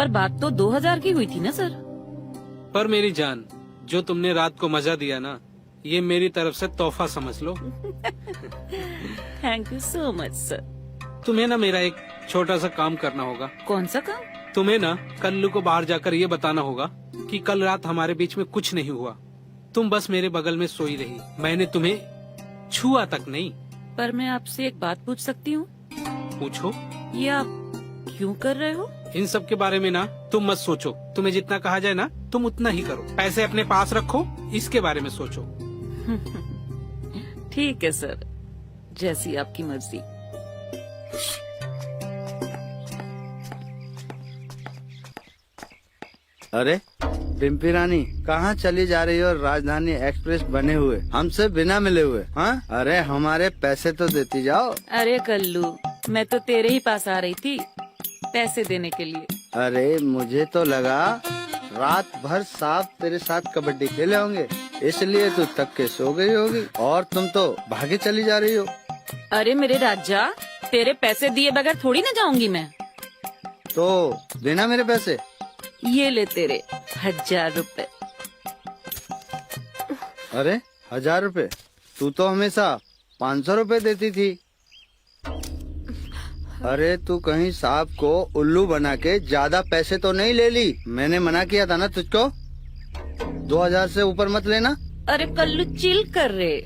पर बात तो 2000 की हुई थी ना सर। पर मेरी जान, जो तुमने रात को मजा दिया ना, ये मेरी तरफ से तोहफा समझ लो। Thank you so much sir. तुम्हें ना मेरा एक छोटा सा काम करना होगा। कौन सा काम? तुम्हें ना कल्लू को बाहर जाकर ये बताना होगा कि कल रात हमारे बीच में कुछ नहीं हुआ। तुम बस मेरे बगल में सोई रही, मैंने तुम्हें छुआ तक नहीं। पर मैं आपसे एक बात पूछ सकती हूँ? पूछो। ये आप क्यों कर रहे हो? इन सब के बारे में ना तुम मत सोचो। तुम्हें जितना कहा जाए ना तुम उतना ही करो। पैसे अपने पास रखो, इसके बारे में सोचो। ठीक है सर, जैसी आपकी मर्जी। अरे डिम्पी रानी, कहाँ चली जा रही हो? राजधानी एक्सप्रेस बने हुए हमसे बिना मिले हुए। हाँ, अरे हमारे पैसे तो देती जाओ। अरे कल्लू, मैं तो तेरे ही पास आ रही थी पैसे देने के लिए। अरे मुझे तो लगा रात भर साहब तेरे साथ कबड्डी खेले होंगे, इसलिए तू थक के सो गई होगी और तुम तो भागे चली जा रही हो। अरे मेरे राजा, तेरे पैसे दिए बगैर थोड़ी ना जाऊंगी मैं। तो देना मेरे पैसे। ये ले तेरे 1000 रुपए। अरे 1000 रुपए? तू तो हमेशा 500 रुपए देती थी। अरे तू कहीं साहब को उल्लू बना के ज्यादा पैसे तो नहीं ले ली? मैंने मना किया था ना तुझको, 2000 से ऊपर मत लेना। अरे कल्लू चिल कर रे,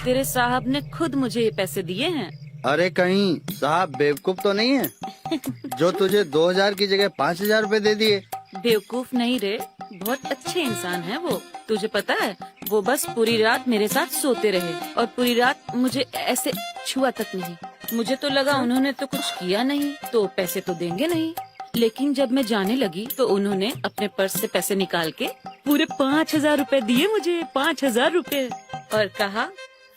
तेरे साहब ने खुद मुझे ये पैसे दिए हैं। अरे कहीं साहब बेवकूफ तो नहीं है जो तुझे 2000 की जगह 5000 रुपए दे दिए? बेवकूफ नहीं रे, बहुत अच्छे इंसान है वो। तुझे पता है, वो बस पूरी रात मेरे साथ सोते रहे और पूरी रात मुझे ऐसे छुआ तक नहीं। मुझे तो लगा उन्होंने तो कुछ किया नहीं तो पैसे तो देंगे नहीं, लेकिन जब मैं जाने लगी तो उन्होंने अपने पर्स से पैसे निकाल के पूरे 5000 रुपए दिए मुझे। 5000 रुपए, और कहा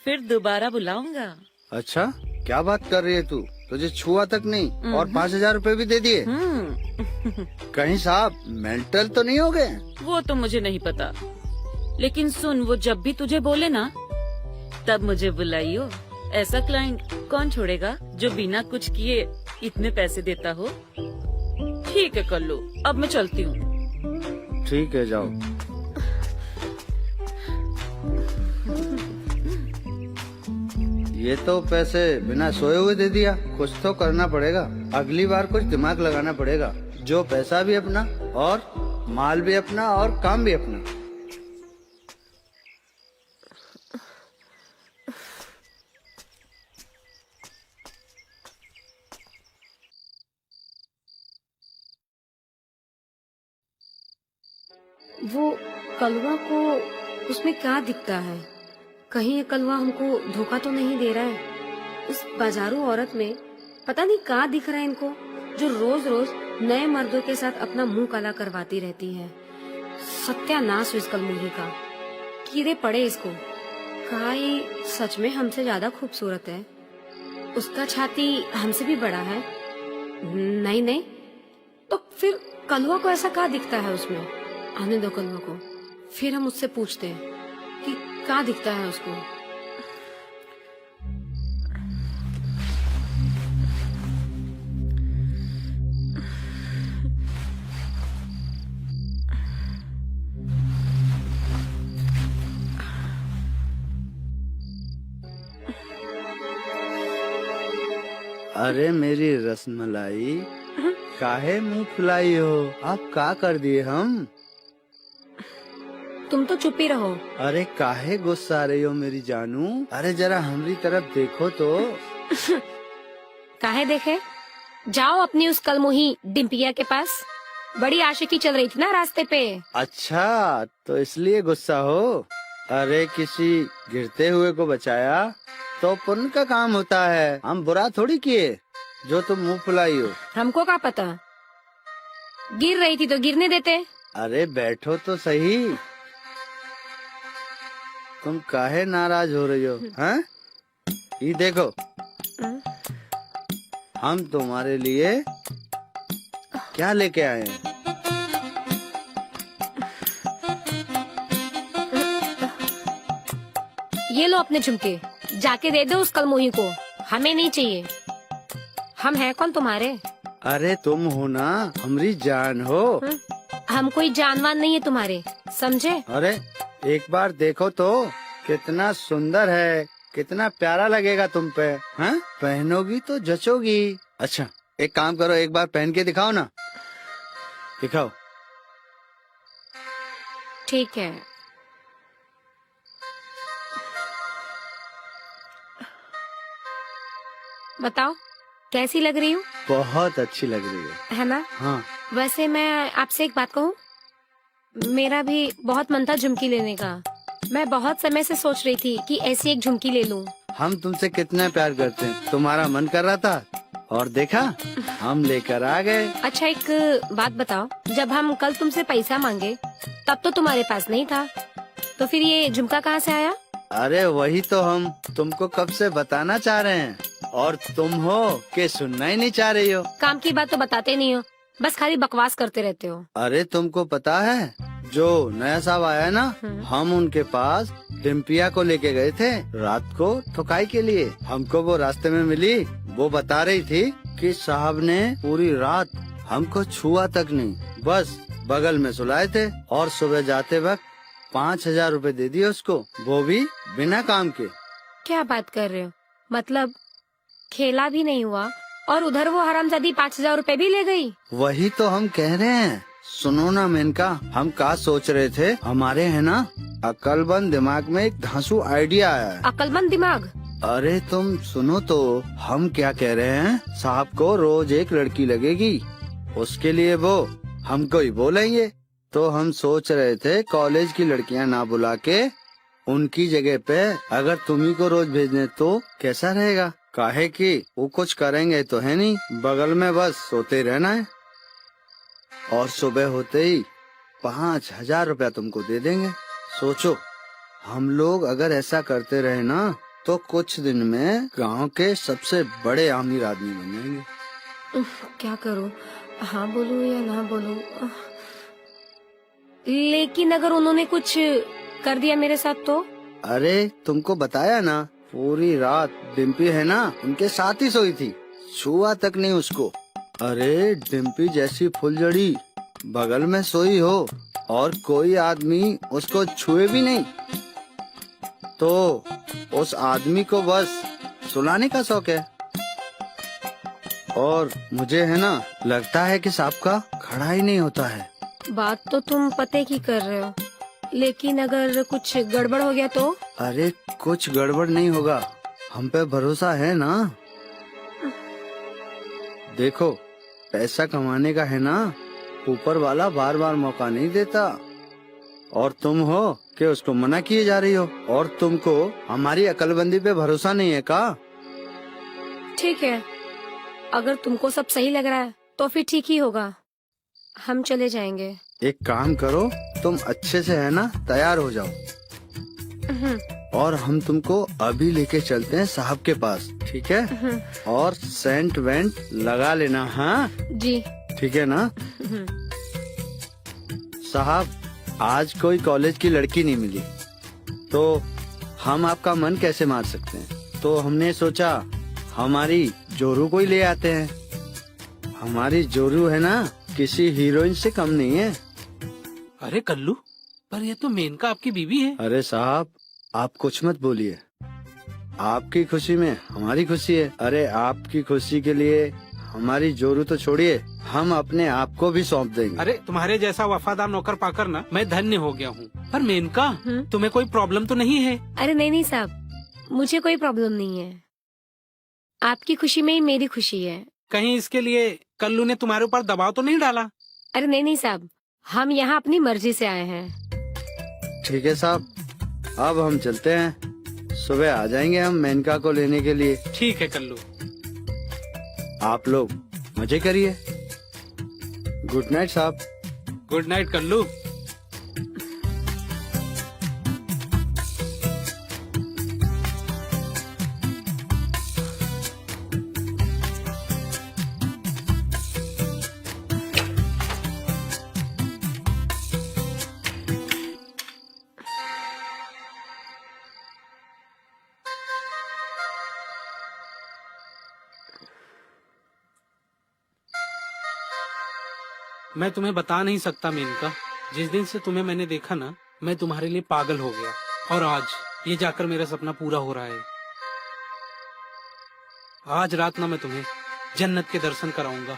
फिर दोबारा बुलाऊंगा। अच्छा, क्या बात कर रही है तू? तुझे छुआ तक नहीं और 5000 रुपए भी दे दिए? कहीं साहब मेंटल तो नहीं हो गए? वो तो मुझे नहीं पता, लेकिन सुन, वो जब भी तुझे बोले ना तब मुझे बुलाइयो। ऐसा क्लाइंट कौन छोड़ेगा जो बिना कुछ किए इतने पैसे देता हो। ठीक है कल्लू, अब मैं चलती हूँ। ठीक है, जाओ। ये तो पैसे बिना सोए हुए दे दिया। कुछ तो करना पड़ेगा, अगली बार कुछ दिमाग लगाना पड़ेगा। जो पैसा भी अपना और माल भी अपना और काम भी अपना। वो कलवा को उसमें क्या दिखता है? कहीं ये कलवा हमको धोखा तो नहीं दे रहा है? उस बाजारू औरत में पता नहीं क्या दिख रहा है इनको, जो रोज रोज नए मर्दों के साथ अपना मुंह काला करवाती रहती है। सत्यानाश हो इस कलमुही का, कीड़े पड़े इसको। कहा ये सच में हमसे ज्यादा खूबसूरत है? उसका छाती हमसे भी बड़ा है? नहीं नहीं, तो फिर कलवा को ऐसा क्या दिखता है उसमें? आने दो कलवा को, फिर हम उससे पूछते हैं कि क्या दिखता है उसको। अरे मेरी रसमलाई, काहे मुंह फुलाई हो? आप क्या कर दिए हम? तुम तो चुप ही रहो। अरे काहे गुस्सा रही हो मेरी जानू? अरे जरा हमारी तरफ देखो तो। काहे देखे? जाओ अपनी उस कलमुही डिम्पिया के पास, बड़ी आशिकी चल रही थी ना रास्ते पे। अच्छा, तो इसलिए गुस्सा हो? अरे किसी गिरते हुए को बचाया तो पुण्य का काम होता है। हम बुरा थोड़ी किए जो तुम मुंह फुलाई हो। हमको क्या पता, गिर रही थी तो गिरने देते। अरे बैठो तो सही, तुम काहे नाराज हो रही हो? हैं? ये देखो, हम तुम्हारे लिए क्या लेके आए हैं। ये लो अपने झुमके, जाके दे दो उस कलमुही को, हमें नहीं चाहिए। हम हैं कौन तुम्हारे? अरे तुम हो ना, हमारी जान हो। हम कोई जानवर नहीं है तुम्हारे, समझे? अरे एक बार देखो तो, कितना सुंदर है, कितना प्यारा लगेगा तुम पे। हाँ, पहनोगी तो जचोगी। अच्छा एक काम करो, एक बार पहन के दिखाओ ना। दिखाओ। ठीक है। बताओ कैसी लग रही हूँ? बहुत अच्छी लग रही है ना? हाँ। वैसे मैं आपसे एक बात कहूँ, मेरा भी बहुत मन था झुमकी लेने का। मैं बहुत समय से सोच रही थी कि ऐसी एक झुमकी ले लूं। हम तुमसे कितना प्यार करते हैं, तुम्हारा मन कर रहा था और देखा, हम लेकर आ गए। अच्छा एक बात बताओ, जब हम कल तुमसे पैसा मांगे तब तो तुम्हारे पास नहीं था, तो फिर ये झुमका कहाँ से आया? अरे वही तो हम तुमको कब से बताना चाह रहे हैं, और तुम हो के सुनना ही नहीं चाह रही हो। काम की बात तो बताते नहीं हो, बस खाली बकवास करते रहते हो। अरे तुमको पता है, जो नया साहब आया ना, हम उनके पास डिम्पिया को लेके गए थे रात को ठुकाई के लिए। हमको वो रास्ते में मिली, वो बता रही थी कि साहब ने पूरी रात हमको छुआ तक नहीं, बस बगल में सुलाए थे, और सुबह जाते वक्त 5,000 रुपए दे दिए उसको, वो भी बिना काम के। क्या बात कर रहे हो? मतलब खेला भी नहीं हुआ और उधर वो हरामजादी 5,000 रुपए भी ले गई। वही तो हम कह रहे हैं। सुनो ना मेनका, हम क्या सोच रहे थे, हमारे है ना अक्लमंद दिमाग में एक धांसू आइडिया आया है। अक्लमंद दिमाग? अरे तुम सुनो तो, हम क्या कह रहे हैं, साहब को रोज एक लड़की लगेगी, उसके लिए वो हमको ही बोलेंगे। तो हम सोच रहे थे कॉलेज की लड़कियां ना बुला के उनकी जगह पे अगर तुम्ही को रोज भेजने तो कैसा रहेगा? काहे कि वो कुछ करेंगे तो है नहीं, बगल में बस सोते रहना है, और सुबह होते ही 5,000 रुपया तुमको दे देंगे। सोचो, हम लोग अगर ऐसा करते रहे ना, तो कुछ दिन में गांव के सबसे बड़े अमीर आदमी बन जाएंगे। क्या करूं, हाँ बोलूं या ना बोलूं? लेकिन अगर उन्होंने कुछ कर दिया मेरे साथ तो? अरे तुमको बताया ना, पूरी रात डिम्पी है ना उनके साथ ही सोई थी, छुआ तक नहीं उसको। अरे डिम्पी जैसी फुलझड़ी बगल में सोई हो और कोई आदमी उसको छुए भी नहीं, तो उस आदमी को बस सुलाने का शौक है। और मुझे है ना लगता है कि सांप का खड़ा ही नहीं होता है। बात तो तुम पते की कर रहे हो, लेकिन अगर कुछ गड़बड़ हो गया तो? अरे कुछ गड़बड़ नहीं होगा, हम पे भरोसा है ना। देखो, पैसा कमाने का है ना, ऊपर वाला बार बार मौका नहीं देता, और तुम हो कि उसको मना किए जा रही हो, और तुमको हमारी अकलबंदी पे भरोसा नहीं है का? ठीक है, अगर तुमको सब सही लग रहा है तो फिर ठीक ही होगा, हम चले जाएंगे। एक काम करो, तुम अच्छे से है ना तैयार हो जाओ, और हम तुमको अभी लेके चलते हैं साहब के पास, ठीक है? और सेंट वेंट लगा लेना। हाँ जी ठीक है ना? साहब, आज कोई कॉलेज की लड़की नहीं मिली, तो हम आपका मन कैसे मार सकते हैं, तो हमने सोचा हमारी जोरू को ही ले आते हैं। हमारी जोरू है ना किसी हीरोइन से कम नहीं है। अरे कल्लू, पर ये तो मेनका आपकी बीवी है। अरे साहब, आप कुछ मत बोलिए, आपकी खुशी में हमारी खुशी है। अरे आपकी खुशी के लिए हमारी जोरू तो छोड़िए, हम अपने आप को भी सौंप देंगे। अरे तुम्हारे जैसा वफादार नौकर पाकर ना मैं धन्य हो गया हूँ। पर मेनका, तुम्हें कोई प्रॉब्लम तो नहीं है? अरे नहीं साहब, मुझे कोई प्रॉब्लम नहीं है, आपकी खुशी में ही मेरी खुशी है। कहीं इसके लिए कल्लू ने तुम्हारे ऊपर दबाव तो नहीं डाला? अरे नहीं साहब, हम यहाँ अपनी मर्जी से आए हैं। ठीक है साहब, अब हम चलते हैं, सुबह आ जाएंगे हम मेनका को लेने के लिए। ठीक है कल्लू। आप लोग मजे करिए। गुड नाइट साहब। Good night Kallu. मैं तुम्हें बता नहीं सकता मेनका, जिस दिन से तुम्हें मैंने देखा ना, मैं तुम्हारे लिए पागल हो गया। और आज ये जाकर मेरा सपना पूरा हो रहा है। आज रात ना मैं तुम्हें जन्नत के दर्शन कराऊंगा।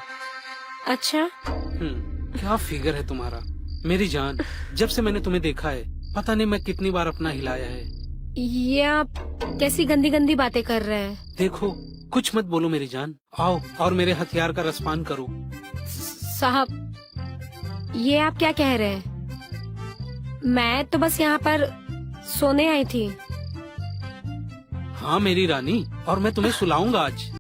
अच्छा, क्या फिगर है तुम्हारा मेरी जान। जब से मैंने तुम्हें देखा है, पता नहीं मैं कितनी बार अपना हिलाया है। ये आप कैसी गंदी गंदी बातें कर रहे हैं? देखो, कुछ मत बोलो मेरी जान। आओ और मेरे हथियार का रसपान करो। साहब, ये आप क्या कह रहे हैं? मैं तो बस यहाँ पर सोने आई थी। हाँ मेरी रानी, और मैं तुम्हें सुलाऊंगा आज।